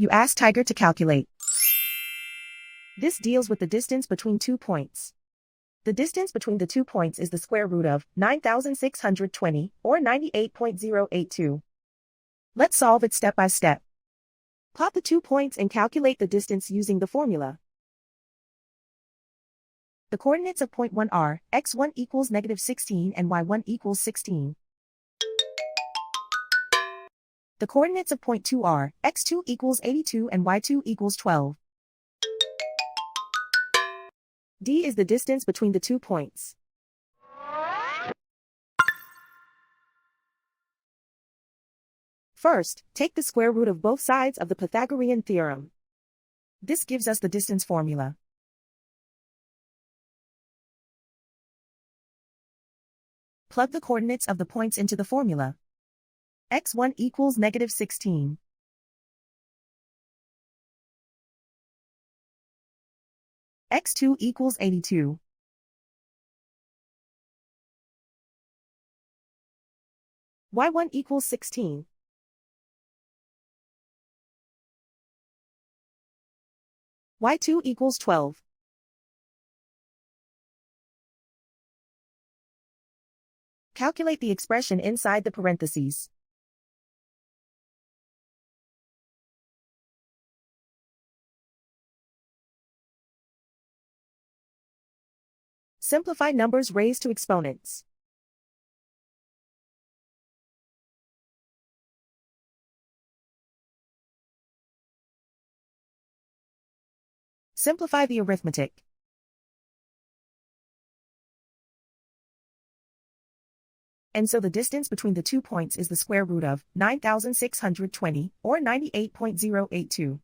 You ask Tiger to calculate. This deals with the distance between 2 points. The distance between the 2 points is the square root of 9,620, or 98.082. Let's solve it step by step. Plot the 2 points and calculate the distance using the formula. The coordinates of point 1 are x1 equals -16 and y1 equals 16. The coordinates of point 2 are x2 equals 82 and y2 equals 12. D is the distance between the 2 points. First, take the square root of both sides of the Pythagorean theorem. This gives us the distance formula. Plug the coordinates of the points into the formula. x1 equals -16. x2 equals 82. y1 equals 16. y2 equals 12. Calculate the expression inside the parentheses. Simplify numbers raised to exponents. Simplify the arithmetic. And so the distance between the 2 points is the square root of 9,620, or 98.082.